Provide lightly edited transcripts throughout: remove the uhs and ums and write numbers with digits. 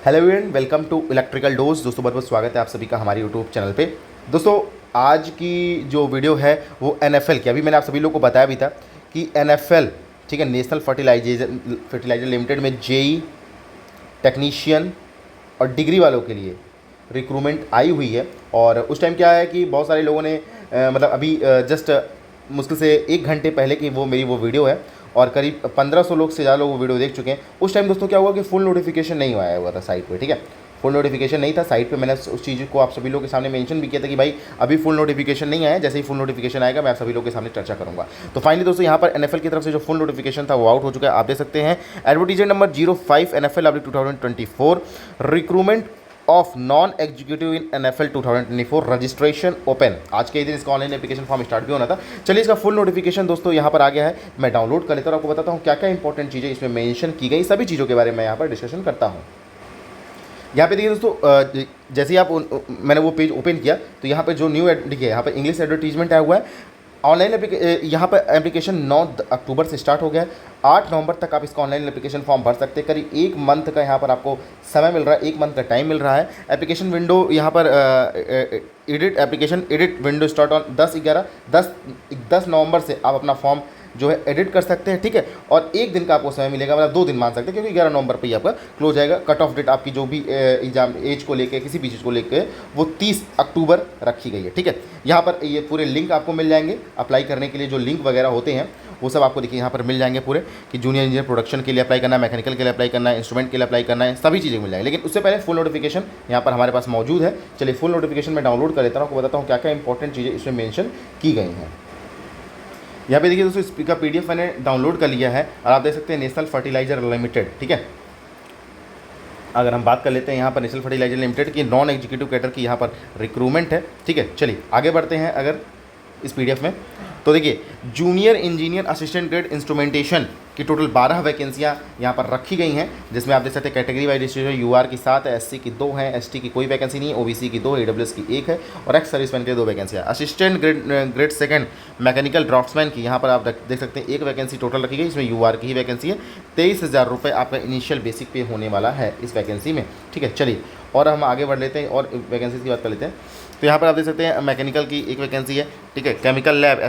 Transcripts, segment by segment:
Hello everyone, welcome to electrical dose. दोस्तों बहुत बहुत स्वागत है आप सभी का हमारे यूट्यूब चैनल पे। दोस्तों आज की जो वीडियो है वो एनएफएल की, अभी मैंने आप सभी लोगों को बताया भी था कि एनएफएल, ठीक है, नेशनल फर्टिलाइजर लिमिटेड में जेई टेक्नीशियन और डिग्री वालों के लिए रिक्रूटमेंट आई हुई है। और उस टाइम क्या है कि बहुत सारे लोगों ने मतलब अभी जस्ट मुश्किल से 1 घंटे पहले की मेरी वो वीडियो है और करीब 1500 लोग से ज़्यादा लोग वो वीडियो देख चुके हैं। उस टाइम दोस्तों क्या हुआ कि फुल नोटिफिकेशन नहीं आया हुआ था साइट पे, ठीक है, फुल नोटिफिकेशन नहीं था साइट पे। मैंने उस चीज़ को आप सभी लोगों के सामने मेंशन भी किया था कि भाई अभी फुल नोटिफिकेशन नहीं आया, जैसे ही फुल नोटिफिकेशन आएगा मैं आप सभी लोगों के सामने चर्चा करूंगा। तो फाइनली दोस्तों यहाँ पर एनएफएल की तरफ से जो फुल नोटिफिकेशन था वो आउट हो चुका है, आप देख सकते हैं। Advertisement number 05 NFL 2024 recruitment of non executive in NFL 2024 registration open. आज के दिन इसका ऑनलाइन एप्लीकेशन फॉर्म स्टार्ट भी होना था। चलिए इसका फुल नोटिफिकेशन दोस्तों यहाँ पर आ गया है, मैं डाउनलोड कर लेता हूँ, आपको बताता हूँ क्या क्या इंपॉर्टेंट चीज़ें इसमें मेंशन की गई, सभी चीज़ों के बारे में यहाँ पर डिस्कशन करता हूँ। यहाँ पे देखिए दोस्तों, जैसे ही मैंने वो पेज ओपन किया तो यहाँ पे जो न्यू देखिए यहाँ पे इंग्लिश एडवर्टीजमेंट आया हुआ है। ऑनलाइन यहाँ पर एप्लीकेशन 9 अक्टूबर से स्टार्ट हो गया है। 8 नवंबर तक आप इसका ऑनलाइन एप्लीकेशन फॉर्म भर सकते हैं। करीब 1 मंथ का यहाँ पर आपको समय मिल रहा है, 1 मंथ का टाइम मिल रहा है। एप्लीकेशन विंडो यहाँ पर application edit window start on 10 नवंबर से आप अपना फॉर्म जो है एडिट कर सकते हैं, ठीक है। और 1 दिन का आपको समय मिलेगा, मतलब 2 दिन मान सकते हैं, क्योंकि 11 नवंबर पर ही आपका क्लोज जाएगा। कट ऑफ डेट आपकी जो भी एग्जाम एज को लेकर किसी भी चीज़ को लेकर वो 30 अक्टूबर रखी गई है, ठीक है। यहाँ पर ये पूरे लिंक आपको मिल जाएंगे अप्लाई करने के लिए, जो लिंक वगैरह होते हैं वो सब आपको देखिए यहाँ पर मिल जाएंगे पूरे, कि जूनियर इंजीनियर प्रोडक्शन के लिए अप्लाई करना है, मैकेनिकल के लिए अप्लाई करना है, इंस्ट्रूमेंट के लिए अप्लाई करना है, सभी चीज़ें मिल जाएंगी। लेकिन उससे पहले फुल नोटिफिकेशन यहाँ पर हमारे पास मौजूद है। चलिए फुल नोटिफिकेशन मैं डाउनलोड कर लेता हूँ, आपको बताता हूँ क्या क्या इंपॉर्टेंट चीज़ें इसमें मेंशन की गई हैं। यहाँ पे देखिए दोस्तों इसका पीडीएफ मैंने डाउनलोड कर लिया है और आप देख सकते हैं नेशनल फर्टिलाइजर लिमिटेड, ठीक है। अगर हम बात कर लेते हैं यहाँ पर नेशनल फर्टिलाइजर लिमिटेड की नॉन एग्जीक्यूटिव कैडर की यहाँ पर रिक्रूटमेंट है, ठीक है। चलिए आगे बढ़ते हैं अगर इस पीडीएफ में, तो देखिए junior engineer assistant grade instrumentation की टोटल 12 वैकेंसियाँ यहाँ पर रखी गई हैं, जिसमें आप देख सकते हैं कैटेगरी वाइज डिस्ट्रीब्यूशन यूआर की 7 है, एससी की 2 है, एसटी की कोई वैकेंसी नहीं है, ओबीसी की 2, ईडब्ल्यूएस की 1 है और एक्स सर्विसमैन के 2 वैकेंसियाँ। Assistant grade second mechanical draughtsman की यहाँ पर आप देख सकते हैं 1 वैकेंसी टोटल रखी गई, इसमें यूआर की ही वैकेंसी है। 23,000 रुपये आपका इनिशियल बेसिक पे होने वाला है इस वैकेंसी में, ठीक है। चलिए और हम आगे बढ़ लेते हैं और वैकेंसीज की बात कर लेते हैं। तो यहाँ पर आप देख सकते हैं मैकेनिकल की 1 वैकेंसी है, ठीक है। केमिकल लैब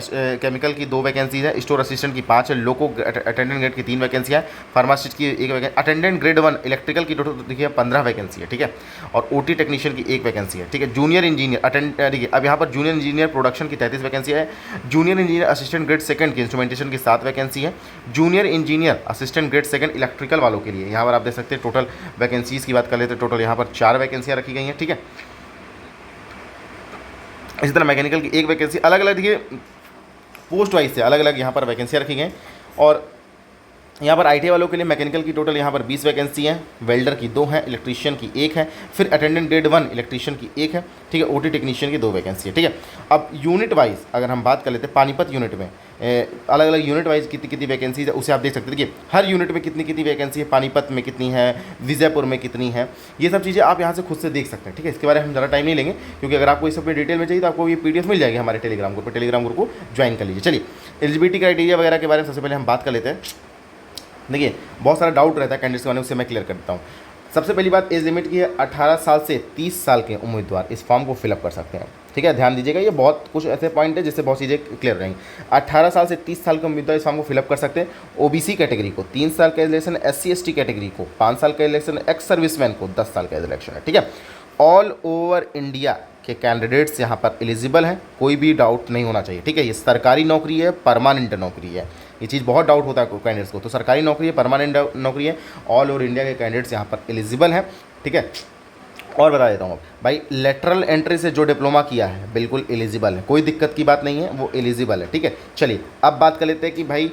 केमिकल की 2 वैकेंसीज है, स्टोर असिस्टेंट की 5 है, लोको अटेंडेंट ग्रेड की 3 वैकेंसियाँ, फार्मासिस्ट की 1 वैकेंसी, अटेंडेंट ग्रेड 1 इलेक्ट्रिकल की टोटल देखिए 15 वैकेंसी है, ठीक है। और ओटी टेक्नीशियन की 1 वैकेंसी है, ठीक है। जूनियर इंजीनियर देखिए अब यहाँ पर जूनियर इंजीनियर प्रोडक्शन की 33 वैकेंसी है, junior engineer assistant grade second की इंस्ट्रूमेंटेशन की 7 वैकेंसी है, junior engineer assistant grade second electrical वालों के लिए यहाँ पर आप देख सकते हैं टोटल वैकेंसीज़ की बात कर लेते हैं, टोटल यहाँ पर 4 वैकेंसियाँ रखी गई हैं, ठीक है। इसी तरह मैकेनिकल की 1 वैकेंसी, अलग अलग देखिए पोस्ट वाइज से अलग अलग यहाँ पर वैकेंसियाँ रखी गई। और यहाँ पर आईटी वालों के लिए मैकेनिकल की टोटल यहाँ पर 20 वैकेंसी हैं, वेल्डर की 2 हैं, इलेक्ट्रीशियन की 1 है, फिर अटेंडेंट ग्रेड 1 इलेक्ट्रीशियन की 1 है, ठीक है। ओटी टेक्नीशियन की 2 वैकेंसी है, ठीक है। अब यूनिट वाइज अगर हम बात कर लेते हैं, पानीपत यूनिट में अलग अलग यूनिट वाइज कितनी कितनी वैकेंसीज है उसे आप देख सकते हैं। देखिए हर यूनिट में कितनी कितनी वैकेंसी है, पानीपत में कितनी है, विजयपुर में कितनी है, ये सब चीज़ें आप यहाँ से खुद से देख सकते हैं, ठीक है। इसके बारे में हम ज़्यादा टाइम नहीं लेंगे, क्योंकि अगर आपको इस सब डिटेल में चाहिए तो आपको ये पीडीएफ मिल जाएगी हमारे टेलीग्राम ग्रुप पर, टेलीग्राम ग्रुप को ज्वाइन कर लीजिए। चलिए एलिजिबिलिटी क्राइटेरिया वगैरह के बारे में सबसे पहले हम बात कर लेते हैं। देखिए बहुत सारा डाउट रहता है कैंडिडेट्स के बारे में, उससे मैं क्लियर कर देता हूँ। सबसे पहली बात एज लिमिट की है, 18 साल से 30 साल के उम्मीदवार इस फॉर्म को फिलअप कर सकते हैं, ठीक है। ध्यान दीजिएगा, ये बहुत कुछ ऐसे पॉइंट है जिससे बहुत चीज़ें क्लियर रहेंगी। 18 साल से 30 साल के उम्मीदवार इस फॉर्म को फिलअप कर सकते हैं। ओबीसी कैटेगरी को 3 साल का इलेक्शन, एससी एसटी कैटेगरी को 5 साल का इलेक्शन, एक्स सर्विसमैन को 10 साल का इलेक्शन है, ठीक है। ऑल ओवर इंडिया के कैंडिडेट्स यहाँ पर एलिजिबल हैं, कोई भी डाउट नहीं होना चाहिए, ठीक है। ये सरकारी नौकरी है, परमानेंट नौकरी है, ये चीज़ बहुत डाउट होता है कैंडिडेट्स को। तो सरकारी नौकरी है, परमानेंट नौकरी है, ऑल ओवर इंडिया के कैंडिडेट्स यहाँ पर एलिजिबल हैं, ठीक है। और बता देता हूँ भाई, लेटरल एंट्री से जो डिप्लोमा किया है बिल्कुल एलिजिबल है, कोई दिक्कत की बात नहीं है, वो एलिजिबल है, ठीक है। चलिए अब बात कर लेते हैं कि भाई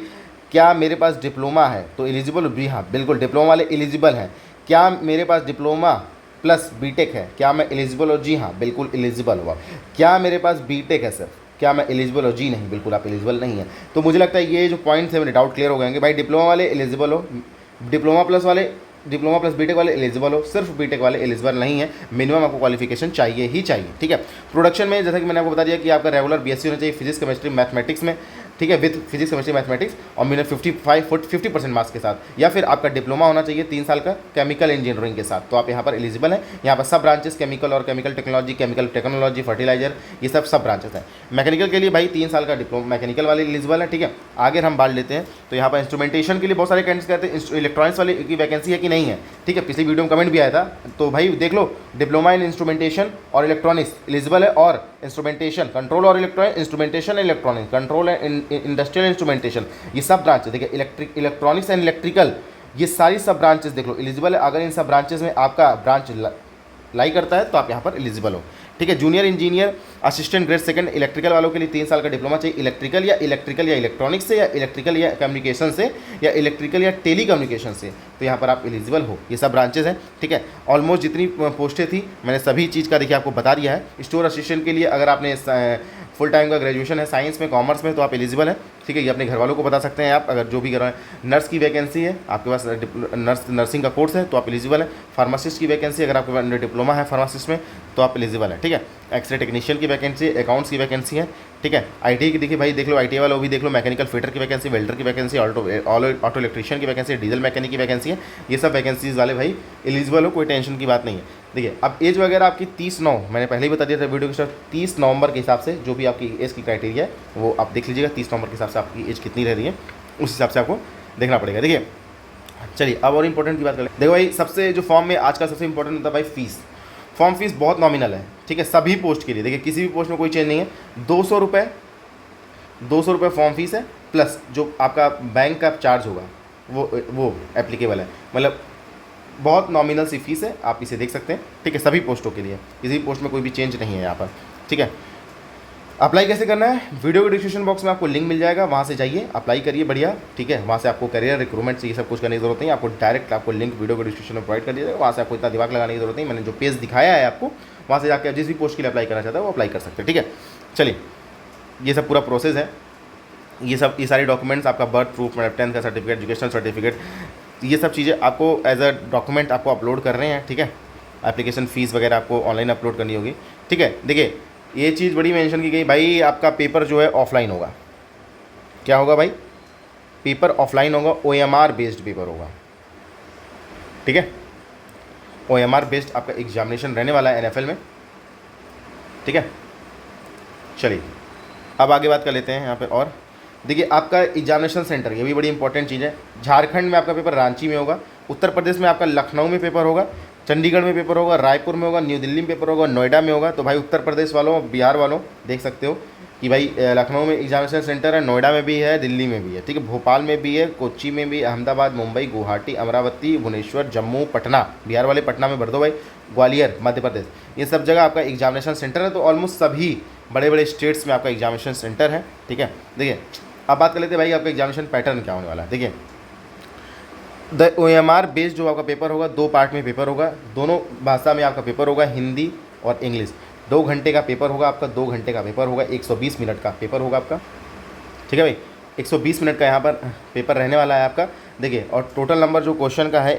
क्या मेरे पास डिप्लोमा है तो एलिजिबल? जी हाँ बिल्कुल, डिप्लोमा वाले एलिजिबल हैं। क्या मेरे पास डिप्लोमा प्लस बीटेक है, क्या मैं एलिजिबल हूँ? जी हाँ बिल्कुल एलिजिबल हुआ। क्या मेरे पास बीटेक है सर, क्या मैं एलिजिबल हूँ? जी नहीं, बिल्कुल आप एलिजिबल नहीं है। तो मुझे लगता है ये जो पॉइंट्स है मेरे डाउट क्लियर हो गए भाई। डिप्लोमा वाले एलिजिबल हो, डिप्लोमा प्लस बीटेक वाले एलिजिबल हो, सिर्फ बीटेक वाले एलिजिबल नहीं है, मिनिमम आपको क्वालिफिकेशन चाहिए ही चाहिए, ठीक है। प्रोडक्शन में जैसा कि मैंने आपको बता दिया कि आपका रेगुलर बीएससी होना चाहिए फिजिक्स केमिस्ट्री मैथमेटिक्स में, ठीक है, विथ फिजिक्स केमिस्ट्री मैथमेटिक्स और मिनिमम 50% मार्क्स के साथ, या फिर आपका डिप्लोमा होना चाहिए 3 साल का केमिकल इंजीनियरिंग के साथ, तो आप यहाँ पर एलिजिबल हैं। यहाँ पर सब ब्रांचेस केमिकल और केमिकल टेक्नोलॉजी, फर्टिलाइजर, ये सब ब्रांचेस हैं। मैकेनिकल के लिए भाई 3 साल का डिप्लोमा मैकेनिकल वाले एलिजिबल है, ठीक है। आगे हम बांट लेते हैं, तो यहाँ पर इंस्ट्रूमेंटेशन के लिए बहुत सारे कैंडिडेट्स कहते हैं इलेक्ट्रॉनिक्स वाले की वैकेंसी है कि नहीं है, ठीक है। पिछली वीडियो में कमेंट भी आया था, तो भाई देख लो, डिप्लोमा इन इंस्ट्रूमेंटेशन और इलेक्ट्रॉनिक्स एलिजिबल है, और इंस्ट्रूमेंटेशन कंट्रोल और electronic instrumentation electronics control and industrial instrumentation, ये सब ब्रांच है। देखिए इलेक्ट्रॉनिक्स एंड इलेक्ट्रिकल, ये सारी सब ब्रांचेस देख लो एलिजिबल है। अगर इन सब ब्रांचेस में आपका ब्रांच लाई करता है तो आप यहाँ पर एलिजिबल हो, ठीक है। Junior engineer assistant grade second electrical वालों के लिए 3 साल का डिप्लोमा चाहिए, इलेक्ट्रिकल या इलेक्ट्रॉनिक्स से, या इलेक्ट्रिकल या कम्युनिकेशन से, या इलेक्ट्रिकल या टेली कम्युनिकेशन से, तो यहाँ पर आप एलिजिबल हो। ये सब ब्रांचेस हैं, ठीक है। ऑलमोस्ट जितनी पोस्टें थी मैंने सभी चीज़ का देखिए आपको बता दिया है। स्टोर असिस्टेंट के लिए अगर आपने फुल टाइम का ग्रेजुएशन है साइंस में, कॉमर्स में, तो आप एलिजिबल हैं, ठीक है। ये अपने घर वालों को बता सकते हैं आप, अगर जो भी कर रहे हैं। नर्स की वैकेंसी है, आपके पास नर्सिंग का कोर्स है तो आप एलिजिबल हैं। फार्मासिस्ट की वैकेंसी, अगर आपके पास डिप्लोमा है फार्मासिस्ट में तो आप एलिजिबल हैं, ठीक है। एक्सरे टेक्नीशियन की वैकेंसी, अकाउंट्स की वैकेंसी है, ठीक है। आईटीआई की देखिए भाई, देख लो आईटीआई वालों भी देख लो, मैकेनिकल फिटर की वैकेंसी, वेल्डर की वैकेंसी, ऑटो इलेक्ट्रीशियन की वैकेंसी, डीजल मैकेनिक की वैकेंसी है। ये सब वैकेंसीज वाले भाई एलिजिबल हो, कोई टेंशन की बात नहीं है। देखिए अब एज वगैरह आपकी 30/9 मैंने पहले ही बता दिया था वीडियो के साथ, 30 नवंबर के हिसाब से जो भी आपकी एज की क्राइटेरिया है वो आप देख लीजिएगा, 30 नवंबर के हिसाब से आपकी एज कितनी रह रही है उस हिसाब से आपको देखना पड़ेगा। देखिए चलिए अब और इंपॉर्टेंट की बात करें। देखो भाई, सबसे जो फॉर्म में आज का सबसे इंपॉर्टेंट होता है भाई फीस। फॉर्म फीस बहुत नॉमिनल है, ठीक है, सभी पोस्ट के लिए। देखिए किसी भी पोस्ट में कोई चेंज नहीं है। 200 रुपये फॉर्म फीस है, प्लस जो आपका बैंक का चार्ज होगा वो एप्लीकेबल है, मतलब बहुत नॉमिनल सी फीस है, आप इसे देख सकते हैं, ठीक है। सभी पोस्टों के लिए, किसी भी पोस्ट में कोई भी चेंज नहीं है यहाँ पर, ठीक है। अप्लाई कैसे करना है, वीडियो के डिस्क्रिप्शन बॉक्स में आपको लिंक मिल जाएगा, वहाँ से जाइए अप्लाई करिए, बढ़िया, ठीक है। वहाँ से आपको करियर रिक्रूटमेंट से ये सब कुछ करने की जरूरत नहीं है, आपको डायरेक्ट आपको लिंक वीडियो के डिस्क्रिप्शन में प्रोवाइड कर दिया जाएगा, वहाँ से आपको इतना दिमाग लगाने की जरूरत नहीं। मैंने जो पेज दिखाया है आपको, वहाँ से जाकर जिस भी पोस्ट के लिए अप्लाई करना चाहता है वो अप्लाई कर सकते हैं, ठीक है। चलिए ये सब पूरा प्रोसेस है, ये सारे डॉक्यूमेंट्स, आपका बर्थ प्रूफ, मतलब 10th का सर्टिफिकेट, एजुकेशनल सर्टिफिकेट, ये सब चीज़ें आपको एज अ डॉक्यूमेंट आपको अपलोड कर रहे हैं, ठीक है। एप्लीकेशन फ़ीस वगैरह आपको ऑनलाइन अपलोड करनी होगी, ठीक है। देखिए ये चीज़ बड़ी मेंशन की गई भाई, आपका पेपर जो है ऑफलाइन होगा। क्या होगा भाई, पेपर ऑफलाइन होगा, OMR बेस्ड पेपर होगा, ठीक है। OMR बेस्ड आपका एग्जामिनेशन रहने वाला है NFL में, ठीक है। चलिए अब आगे बात कर लेते हैं यहाँ पे। और देखिए आपका एग्जामिनेशन सेंटर, ये भी बड़ी इंपॉर्टेंट चीज़ है। झारखंड में आपका पेपर रांची में होगा, उत्तर प्रदेश में आपका लखनऊ में पेपर होगा, चंडीगढ़ में पेपर होगा, रायपुर में होगा, न्यू दिल्ली में पेपर होगा, नोएडा में होगा। तो भाई उत्तर प्रदेश वालों, बिहार वालों देख सकते हो कि भाई लखनऊ में एग्जामिनेशन सेंटर है, नोएडा में भी है, दिल्ली में भी है, ठीक है, भोपाल में भी है, कोच्चि में भी, अहमदाबाद, मुंबई, गुवाहाटी, अमरावती, भुवनेश्वर, जम्मू, पटना, बिहार वाले पटना में भर दो भाई, ग्वालियर मध्य प्रदेश, ये सब जगह आपका एग्जामिनेशन सेंटर है। तो ऑलमोस्ट सभी बड़े बड़े स्टेट्स में आपका एग्जामिनेशन सेंटर है, ठीक है। देखिए अब बात कर लेते हैं भाई आपका एग्जामिनेशन पैटर्न क्या होने वाला है। देखिए द OMR बेस्ड जो आपका पेपर होगा, 2 पार्ट में पेपर होगा, दोनों भाषा में आपका पेपर होगा, हिंदी और इंग्लिश। 2 घंटे का पेपर होगा आपका, 2 घंटे का पेपर होगा, 120 मिनट का पेपर होगा आपका, ठीक है भाई। 120 मिनट का यहाँ पर पेपर रहने वाला है आपका। देखिए और टोटल नंबर जो क्वेश्चन का है,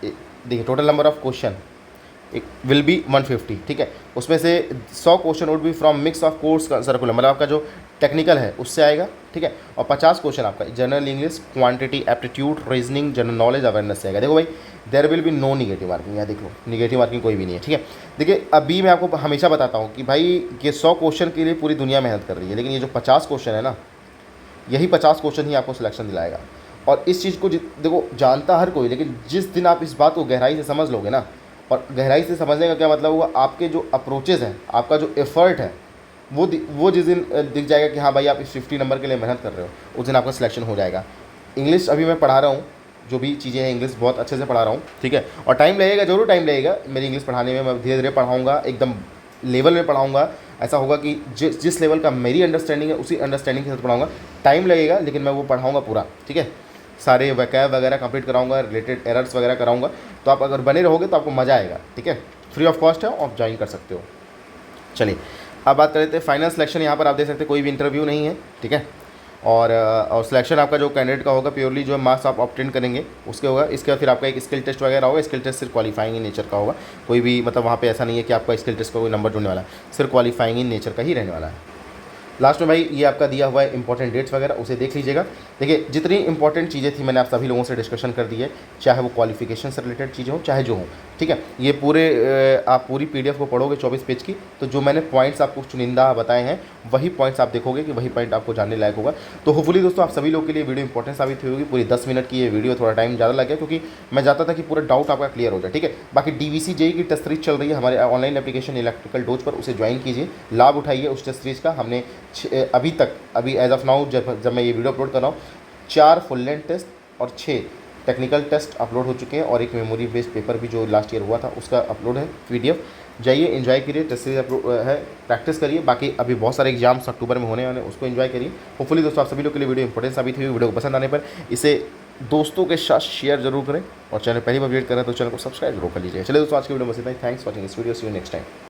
देखिए total number of question will be 150, ठीक है। उसमें से 100 question would be from mix of course circular, मतलब आपका जो टेक्निकल है उससे आएगा, ठीक है। और 50 क्वेश्चन आपका general English, quantity, aptitude, reasoning, general knowledge, awareness से आएगा। देखो भाई there will be no negative marking, यहाँ देख लो निगेटिव मार्किंग कोई भी नहीं है, ठीक है। देखिए अभी मैं आपको हमेशा बताता हूँ कि भाई ये 100 क्वेश्चन के लिए पूरी दुनिया मेहनत कर रही है, लेकिन ये जो 50 क्वेश्चन है ना, यही 50 क्वेश्चन ही आपको सिलेक्शन दिलाएगा। और इस चीज़ को देखो जानता हर कोई, लेकिन जिस दिन आप इस बात को गहराई से समझ लोगे ना, और गहराई से समझने का क्या मतलब हुआ, आपके जो अप्रोचेज़ हैं, आपका जो एफर्ट है, वो जिस दिन दिख जाएगा कि हाँ भाई आप इस 50 नंबर के लिए मेहनत कर रहे हो, उस दिन आपका सिलेक्शन हो जाएगा। इंग्लिश अभी मैं पढ़ा रहा हूँ, जो भी चीज़ें हैं इंग्लिश बहुत अच्छे से पढ़ा रहा हूँ, ठीक है। और टाइम लगेगा, जरूर टाइम लगेगा मेरी इंग्लिश पढ़ाने में, मैं धीरे धीरे पढ़ाऊँगा, एकदम लेवल में पढ़ाऊँगा। ऐसा होगा कि जिस लेवल का मेरी अंडरस्टैंडिंग है उसी अंडरस्टैंडिंग के साथ पढ़ाऊँगा। टाइम लगेगा लेकिन मैं वो पढ़ाऊँगा पूरा, ठीक है। सारे वैकैब वगैरह कंप्लीट कराऊंगा, रिलेटेड एरर्स वगैरह कराऊंगा। तो आप अगर बने रहोगे तो आपको मज़ा आएगा, ठीक है। फ्री ऑफ कॉस्ट है, आप ज्वाइन कर सकते हो। चलिए अब बात कर लेते हैं फाइनल सिलेक्शन। यहाँ पर आप देख सकते हैं कोई भी इंटरव्यू नहीं है, ठीक है। और सिलेक्शन आपका जो कैंडिडेट का होगा प्योरली जो मार्क्स आप ऑब्टेन करेंगे उसके होगा। इसके बाद फिर आपका एक स्किल टेस्ट वगैरह होगा। स्किल टेस्ट सिर्फ क्वालिफाइंग इन नेचर का होगा, कोई भी मतलब वहाँ पे ऐसा नहीं है कि आपका स्किल टेस्ट का कोई नंबर जुड़ने वाला है, सिर्फ क्वालिफाइंग इन नेचर का ही रहने वाला है। लास्ट में भाई ये आपका दिया हुआ है इंपॉर्टेंट डेट्स वगैरह, उसे देख लीजिएगा। देखिए जितनी इंपॉर्टेंट चीज़ें थी मैंने आप सभी लोगों से डिस्कशन कर दी है, चाहे वो क्वालिफिकेशन से रिलेटेड चीज़ें हो चाहे जो हो, ठीक है। ये पूरे आप पूरी पीडीएफ को पढ़ोगे 24 पेज की, तो जो मैंने पॉइंट्स आपको चुनिंदा बताए हैं वही पॉइंट्स आप देखोगे कि वही पॉइंट आपको जानने लायक होगा। तो होपफुली दोस्तों आप सभी लोगों के लिए वीडियो इंपॉर्टेंट साबित हुई होगी। पूरी 10 मिनट की ये वीडियो, थोड़ा टाइम ज़्यादा लग गया क्योंकि मैं चाहता था कि पूरा डाउट आपका क्लियर हो जाए, ठीक है। बाकी डीवीसी जेई की टेस्ट सीरीज चल रही है हमारे ऑनलाइन एप्लीकेशन इलेक्ट्रिकल डोज पर, उसे ज्वाइन कीजिए, लाभ उठाइए उस टेस्ट सीरीज का। हमने अभी एज ऑफ नाउ जब मैं ये वीडियो अपलोड कर रहा हूँ 4 फुल लेंथ टेस्ट और 6 टेक्निकल टेस्ट अपलोड हो चुके हैं, और एक मेमोरी बेस्ड पेपर भी जो लास्ट ईयर हुआ था उसका अपलोड है पीडीएफ। जाइए एंजॉय करिए, टेस्ट सीरीज अपलोड है, प्रैक्टिस करिए। बाकी अभी बहुत सारे एग्जाम्स अक्टूबर में होने वाले, उसको एंजॉय करिए। होपफुली दोस्तों आप सभी लोग के लिए वीडियो इंपॉर्टेंट साबित हुई। वीडियो को पसंद आने पर इसे दोस्तों के साथ शेयर जरूर करें, और चैनल पहली बार विजिट करें तो चैनल को सब्सक्राइब जरूर कर लीजिए। चलिए दोस्तों आज की वीडियो में बस इतना ही। Thanks for watching this video, see you next time.